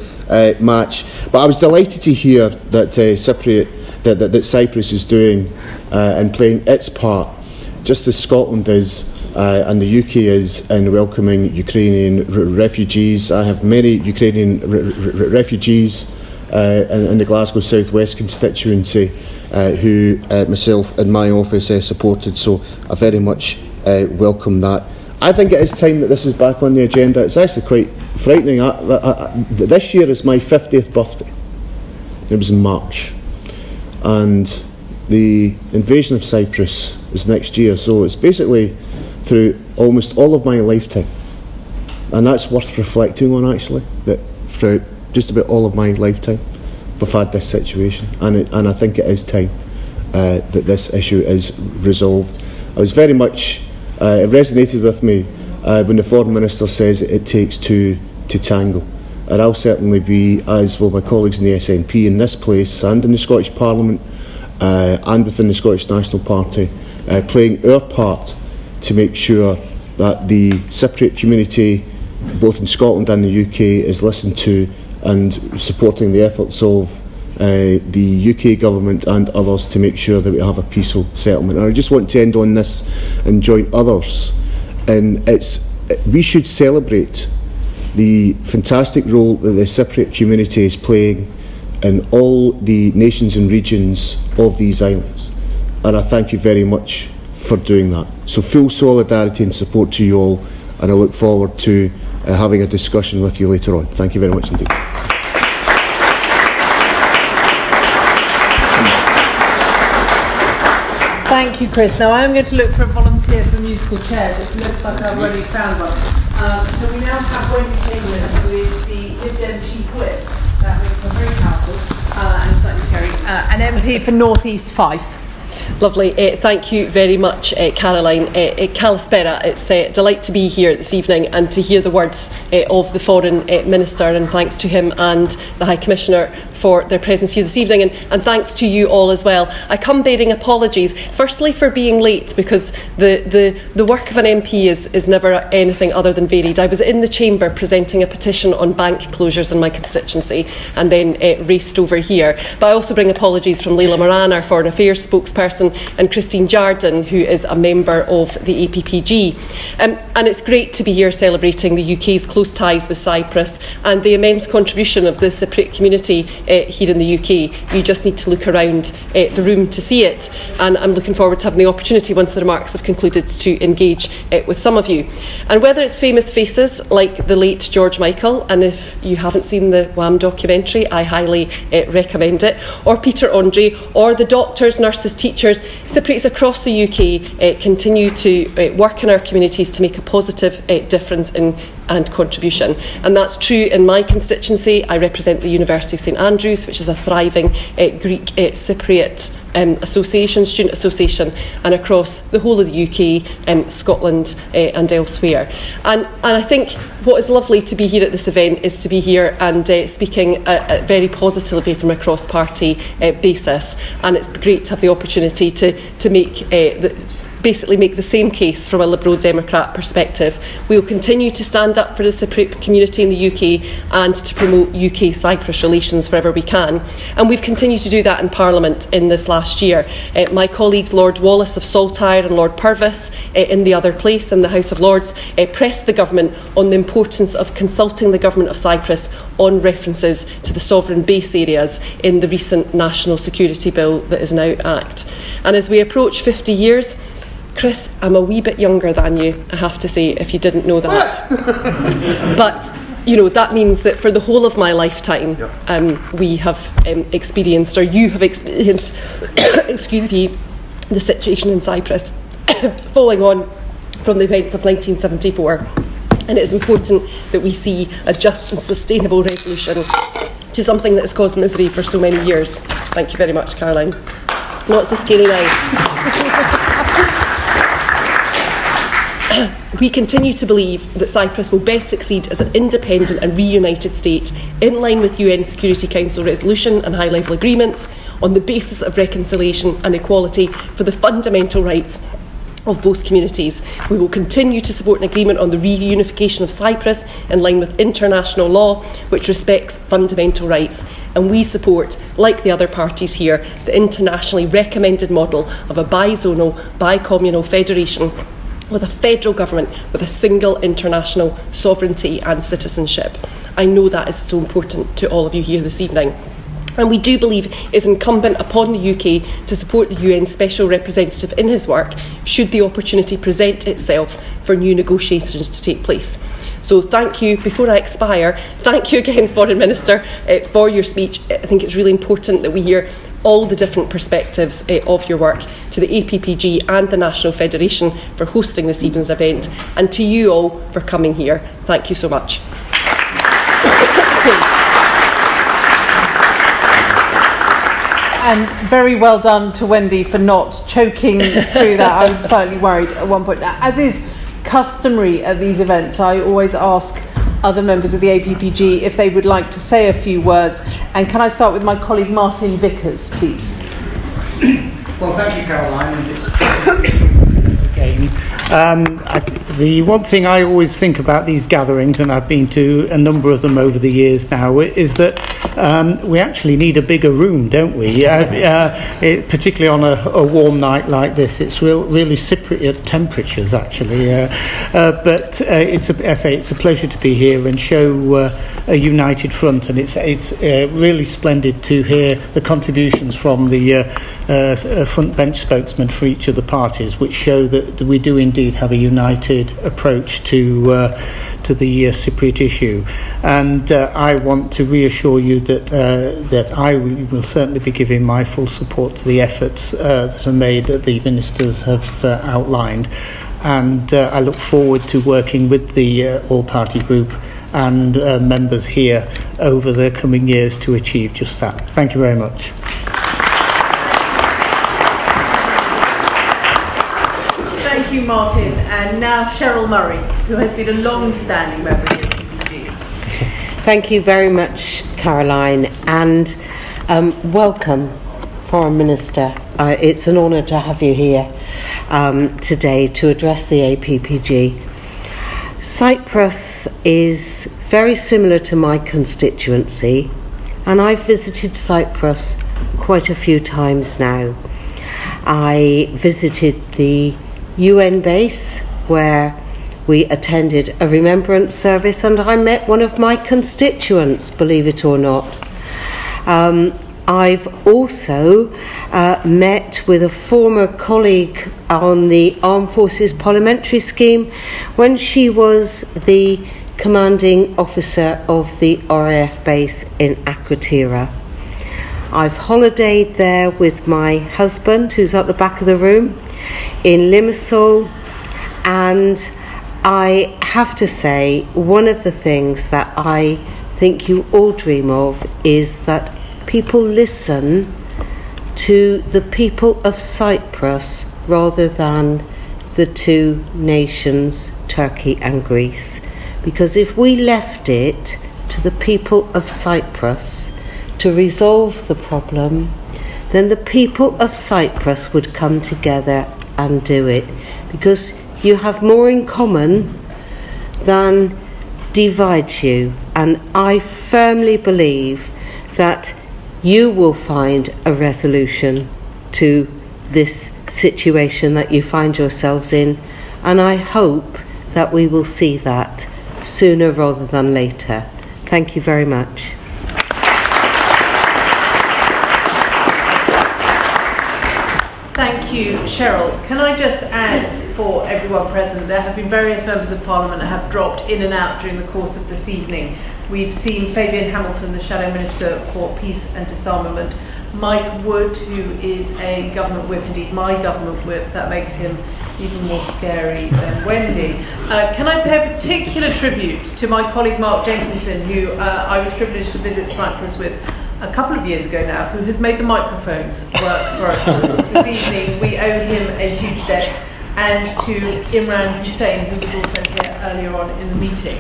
match. But I was delighted to hear that that Cyprus is doing and playing its part, just as Scotland is and the UK is in welcoming Ukrainian refugees. I have many Ukrainian refugees in the Glasgow South West constituency who myself and my office supported, so I very much welcome that. I think it is time that this is back on the agenda. It's actually quite frightening. This year is my 50th birthday. It was in March, and the invasion of Cyprus is next year, so it's basically through almost all of my lifetime, and that's worth reflecting on, actually, that throughout just about all of my lifetime we've had this situation, and I think it is time that this issue is resolved. I was very much, it resonated with me when the Foreign Minister says it takes two to tango, and I'll certainly be, as will my colleagues in the SNP in this place and in the Scottish Parliament and within the Scottish National Party, playing our part to make sure that the Cypriot community, both in Scotland and the UK, is listened to, and supporting the efforts of the UK government and others to make sure that we have a peaceful settlement. And I just want to end on this and join others. And we should celebrate the fantastic role that the Cypriot community is playing in all the nations and regions of these islands. And I thank you very much for doing that. So full solidarity and support to you all, and I look forward to having a discussion with you later on. Thank you very much indeed. Thank you, Chris. Now I'm going to look for a volunteer for musical chairs. It looks like I've already found one. So we now have Wendy Chamberlain, who is the Lib Dem Chief Whip. That makes her very powerful and slightly scary. An MP for North East Fife. Lovely. Thank you very much, Caroline. Kalispera. It's a delight to be here this evening and to hear the words of the Foreign Minister, and thanks to him and the High Commissioner for their presence here this evening, and thanks to you all as well. I come bearing apologies, firstly for being late, because the work of an MP is never anything other than varied. I was in the chamber presenting a petition on bank closures in my constituency and then raced over here. But I also bring apologies from Leila Moran, our Foreign Affairs spokesperson, and Christine Jardine, who is a member of the APPG. And it's great to be here celebrating the UK's close ties with Cyprus and the immense contribution of the Cypriot community here in the UK. You just need to look around the room to see it, and I'm looking forward to having the opportunity, once the remarks have concluded, to engage with some of you. And whether it's famous faces like the late George Michael, and if you haven't seen the Wham documentary, I highly recommend it, or Peter Andre, or the doctors, nurses, teachers, Cypriots across the UK continue to work in our communities to make a positive difference and contribution. And that's true in my constituency. I represent the University of St Andrews, which is a thriving Greek Cypriot student association, and across the whole of the UK, Scotland and elsewhere. And I think what is lovely to be here at this event is to be here and speaking very positively from a cross-party basis, and it's great to have the opportunity to make basically make the same case from a Liberal Democrat perspective. We will continue to stand up for the Cypriot community in the UK and to promote UK-Cyprus relations wherever we can. And we've continued to do that in Parliament in this last year. My colleagues Lord Wallace of Saltire and Lord Purvis in the other place in the House of Lords pressed the government on the importance of consulting the government of Cyprus on references to the sovereign base areas in the recent National Security Bill that is now Act. And as we approach 50 years, Chris, I'm a wee bit younger than you, I have to say, if you didn't know that. But, you know, that means that for the whole of my lifetime, we have experienced, or you have experienced, excuse me, the situation in Cyprus following on from the events of 1974. And it is important that we see a just and sustainable resolution to something that has caused misery for so many years. Thank you very much, Caroline. Not so scary now. We continue to believe that Cyprus will best succeed as an independent and reunited state in line with UN Security Council resolution and high-level agreements on the basis of reconciliation and equality for the fundamental rights of both communities. We will continue to support an agreement on the reunification of Cyprus in line with international law, which respects fundamental rights. And we support, like the other parties here, the internationally recommended model of a bi-zonal, bi-communal federation with a federal government with a single international sovereignty and citizenship. I know that is so important to all of you here this evening. And we do believe it is incumbent upon the UK to support the UN Special Representative in his work, should the opportunity present itself for new negotiations to take place. So thank you, before I expire, thank you again, Foreign Minister, for your speech. I think it's really important that we hear all the different perspectives of your work, to the APPG and the National Federation for hosting this evening's event, and to you all for coming here. Thank you so much. And very well done to Wendy for not choking through that. I was slightly worried at one point. As is customary at these events, I always ask other members of the APPG if they would like to say a few words. And can I start with my colleague Martin Vickers, please? Well, thank you, Caroline. And it's again. The one thing I always think about these gatherings, and I've been to a number of them over the years now, is that we actually need a bigger room, don't we? Particularly on a warm night like this, it's really Cypriot temperatures, actually. But it's a pleasure to be here and show a united front, and it's really splendid to hear the contributions from the front bench spokesman for each of the parties, which show that we do indeed have a united approach to the Cypriot issue. And I want to reassure you that I will certainly be giving my full support to the efforts that are made that the ministers have outlined. And I look forward to working with the all-party group and members here over the coming years to achieve just that. Thank you very much. Thank you, Martin. And now Cheryl Murray, who has been a long-standing member of the APPG. Thank you very much, Caroline, and welcome, Foreign Minister. It's an honour to have you here today to address the APPG. Cyprus is very similar to my constituency, and I've visited Cyprus quite a few times now. I visited the UN base where we attended a remembrance service, and I met one of my constituents, believe it or not. I've also met with a former colleague on the Armed Forces Parliamentary Scheme when she was the commanding officer of the RAF base in Akrotira. I've holidayed there with my husband, who's at the back of the room, in Limassol, and I have to say, one of the things that I think you all dream of is that people listen to the people of Cyprus rather than the two nations, Turkey and Greece. Because if we left it to the people of Cyprus to resolve the problem, then the people of Cyprus would come together and do it, because you have more in common than divides you. And I firmly believe that you will find a resolution to this situation that you find yourselves in, and I hope that we will see that sooner rather than later. Thank you very much. Thank you, Cheryl. Can I just add, for everyone present, there have been various members of Parliament that have dropped in and out during the course of this evening. We've seen Fabian Hamilton, the Shadow Minister for Peace and Disarmament, Mike Wood, who is a government whip, indeed my government whip, that makes him even more scary than Wendy. Can I pay a particular tribute to my colleague Mark Jenkinson, who I was privileged to visit Cyprus with a couple of years ago now, who has made the microphones work for us this evening. We owe him a huge debt, and to Imran Hussain, who was also here earlier on in the meeting.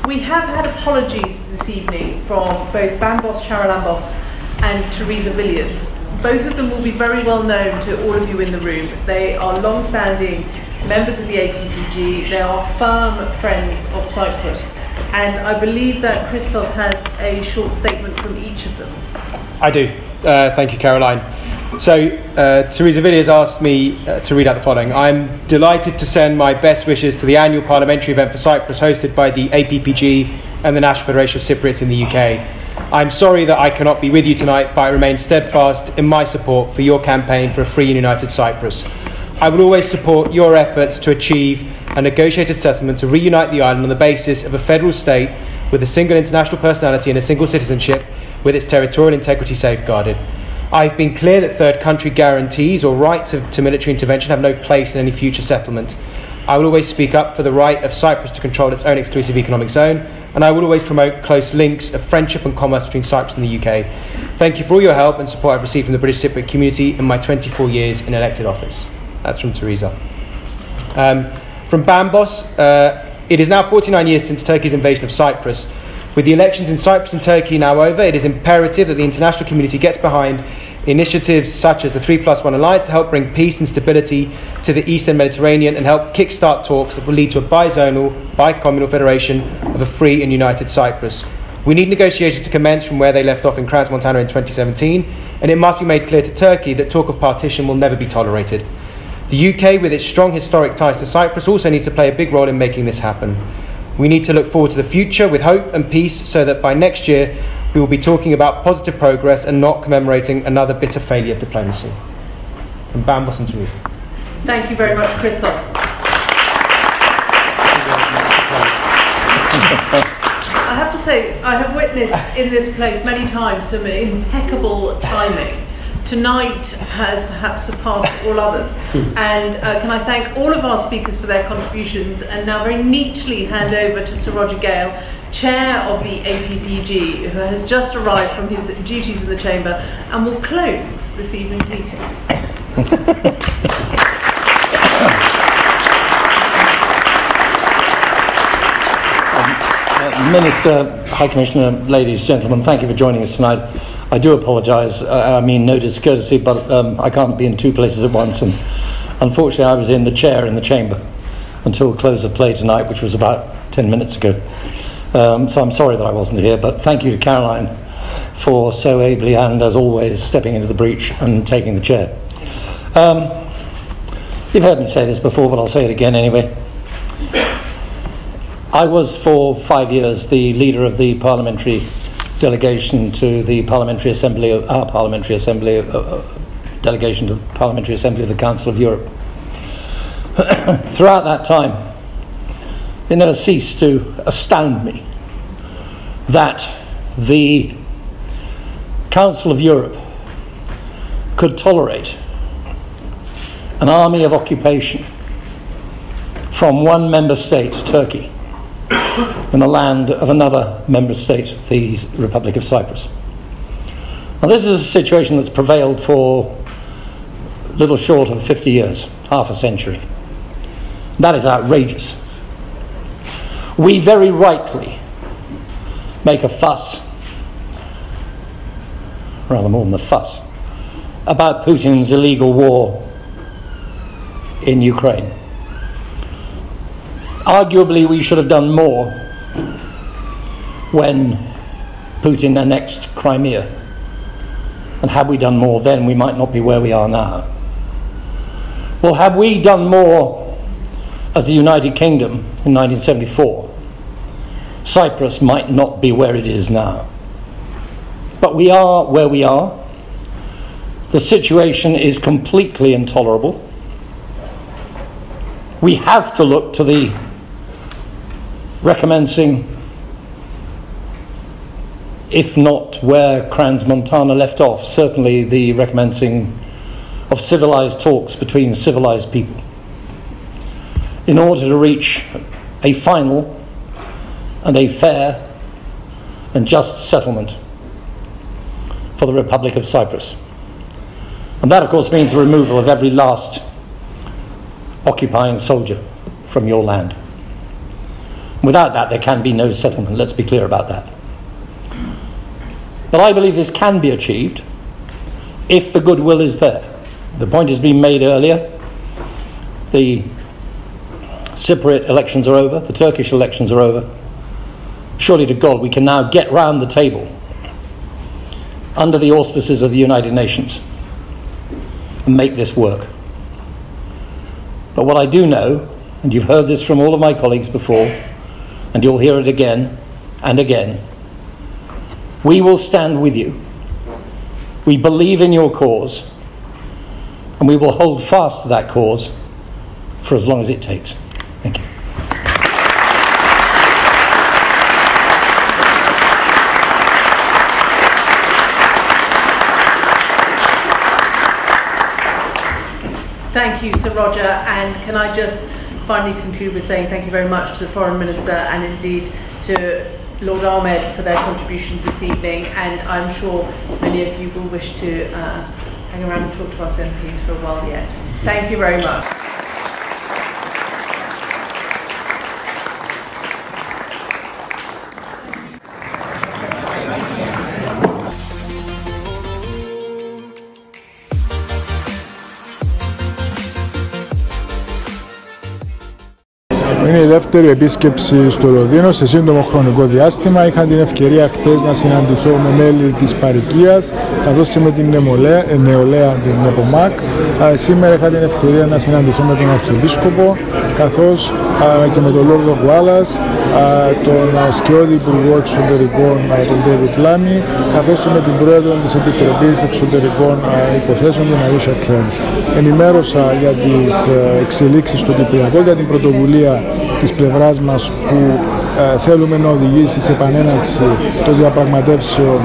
We have had apologies this evening from both Bambos Charalambos and Teresa Villiers. Both of them will be very well known to all of you in the room. They are long-standing members of the APPG. They are firm friends of Cyprus. And I believe that Christos has a short statement from each of them. I do. Thank you, Caroline. So, Teresa Villi has asked me to read out the following. I'm delighted to send my best wishes to the annual parliamentary event for Cyprus hosted by the APPG and the National Federation of Cypriots in the UK. I'm sorry that I cannot be with you tonight, but I remain steadfast in my support for your campaign for a free and united Cyprus. I will always support your efforts to achieve a negotiated settlement to reunite the island on the basis of a federal state with a single international personality and a single citizenship, with its territorial integrity safeguarded. I've been clear that third country guarantees or rights to military intervention have no place in any future settlement. I will always speak up for the right of Cyprus to control its own exclusive economic zone, and I will always promote close links of friendship and commerce between Cyprus and the UK. Thank you for all your help and support I've received from the British Cypriot community in my 24 years in elected office. That's from Teresa. From Bambos, it is now 49 years since Turkey's invasion of Cyprus. With the elections in Cyprus and Turkey now over, it is imperative that the international community gets behind initiatives such as the 3+1 alliance to help bring peace and stability to the Eastern Mediterranean and help kickstart talks that will lead to a bi-zonal, bi-communal federation of a free and united Cyprus. We need negotiations to commence from where they left off in Crans-Montana in 2017, and it must be made clear to Turkey that talk of partition will never be tolerated. The UK, with its strong historic ties to Cyprus, also needs to play a big role in making this happen. We need to look forward to the future with hope and peace so that by next year we will be talking about positive progress and not commemorating another bitter failure of diplomacy. From Bambos and Teresa. Thank you very much, Christos. I have to say, I have witnessed in this place many times some impeccable timing. Tonight has perhaps surpassed all others. And can I thank all of our speakers for their contributions, and now very neatly hand over to Sir Roger Gale, Chair of the APPG, who has just arrived from his duties in the Chamber and will close this evening's meeting. Minister, High Commissioner, ladies, gentlemen, thank you for joining us tonight. I do apologise. I mean no discourtesy, but I can't be in two places at once, and unfortunately I was in the chair in the chamber until close of play tonight, which was about 10 minutes ago. So I'm sorry that I wasn't here, but thank you to Caroline for so ably and, as always, stepping into the breach and taking the chair. You've heard me say this before, but I'll say it again anyway. I was for 5 years the leader of the parliamentary delegation to the Parliamentary Assembly of our Parliamentary Assembly, delegation to the Parliamentary Assembly of the Council of Europe. Throughout that time, it never ceased to astound me that the Council of Europe could tolerate an army of occupation from one member state, Turkey, in the land of another member state, the Republic of Cyprus. Now, this is a situation that's prevailed for little short of 50 years, half a century. That is outrageous. We very rightly make a fuss, rather more than a fuss, about Putin's illegal war in Ukraine. Arguably, we should have done more when Putin annexed Crimea. And had we done more then, we might not be where we are now. Well, had we done more as the United Kingdom in 1974, Cyprus might not be where it is now. But we are where we are. The situation is completely intolerable. We have to look to the recommencing, if not where Crans-Montana left off, certainly the recommencing of civilised talks between civilised people in order to reach a final and a fair and just settlement for the Republic of Cyprus. And that, of course, means the removal of every last occupying soldier from your land. Without that, there can be no settlement. Let's be clear about that. But I believe this can be achieved if the goodwill is there. The point has been made earlier. The Cypriot elections are over, the Turkish elections are over. Surely to God we can now get round the table under the auspices of the United Nations and make this work. But what I do know, and you've heard this from all of my colleagues before, and you'll hear it again and again, we will stand with you. We believe in your cause, and we will hold fast to that cause for as long as it takes. Thank you. Thank you, Sir Roger. And can I just finally conclude with saying thank you very much to the Foreign Minister and indeed to Lord Ahmed for their contributions this evening. And I'm sure many of you will wish to hang around and talk to us MPs for a while yet. Thank you very much. Είναι η δεύτερη επίσκεψη στο Λονδίνο σε σύντομο χρονικό διάστημα. Είχα την ευκαιρία χτες να συναντηθώ με μέλη της παροικίας καθώς και με την νεολαία, την ΕΠΟΜΑΚ. Σήμερα είχα την ευκαιρία να συναντηθώ με τον Αρχιεπίσκοπο καθώς και με τον Λόρδο Γουάλλας, τον σκιώδη Υπουργό Εξωτερικών, τον David Lammy, καθώς και με την Πρόεδρο της Επιτροπής Εξωτερικών Υποθέσεων, την Αΐσια Κλένς. Ενημέρωσα για τις εξελίξεις στο Κυπριακό, για την πρωτοβουλία της πλευράς μας που θέλουμε να οδηγήσει σε επανέναρξη των διαπραγματεύσεων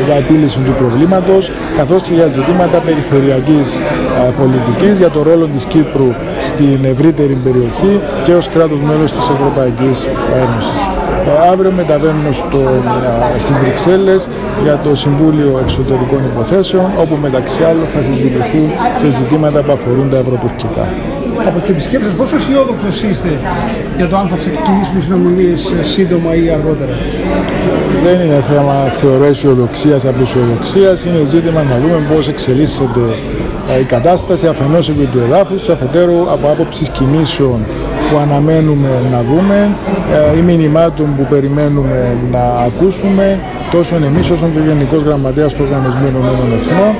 για επίλυση του προβλήματος, καθώς και για ζητήματα περιφερειακής πολιτικής, για το ρόλο της Κύπρου στην ευρύτερη περιοχή και ως κράτος μέλος της Ευρωπαϊκής Ένωσης. Αύριο μεταβαίνουμε στις Βρυξέλλες για το Συμβούλιο Εξωτερικών Υποθέσεων, όπου μεταξύ άλλων θα συζητηθούν και ζητήματα που αφορούν τα ευρωτουρκικά. Από τις επισκέψεις, πόσο αισιόδοξος είστε για το αν θα ξεκινήσουν οι συνομιλίες σύντομα ή αργότερα? Δεν είναι θέμα, θεωρώ, αισιοδοξίας, απεισιοδοξίας. Είναι ζήτημα να δούμε πώς εξελίσσεται η κατάσταση αφενός επί του εδάφους και αφετέρου από άποψης κινήσεων που αναμένουμε να δούμε ή μηνυμάτων που περιμένουμε να ακούσουμε τόσο εμείς όσο και ο Γενικός Γραμματέας του Οργανισμού Ηνωμένων Εθνών,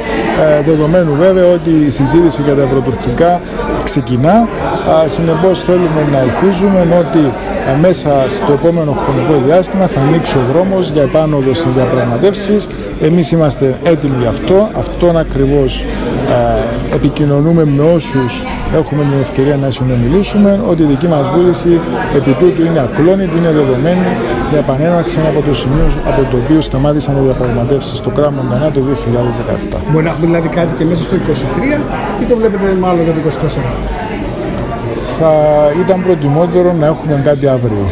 δεδομένου βέβαια ότι η συζήτηση για τα ευρωτουρκικά ξεκινά. Συνεπώς θέλουμε να ελπίζουμε ότι μέσα στο επόμενο χρονικό διάστημα θα ανοίξει ο δρόμος για επάνωδο στις διαπραγματεύσεις. Εμείς είμαστε έτοιμοι γι' αυτό. Αυτόν ακριβώς επικοινωνούμε με όσους έχουμε την ευκαιρία να συνομιλήσουμε, ότι η δική μας βούληση επί τούτου είναι ακλόνητη, είναι δεδομένη για επανέναρξη από το σημείο από το οποίο σταμάτησαν οι διαπραγματεύσεις στο Κράμ Μοντανά το 2017. Μπορεί να έχουμε δηλαδή κάτι και μέσα στο 2023 ή το βλέπετε μάλλον για το 2024? Θα ήταν προτιμότερο να έχουμε κάτι αύριο.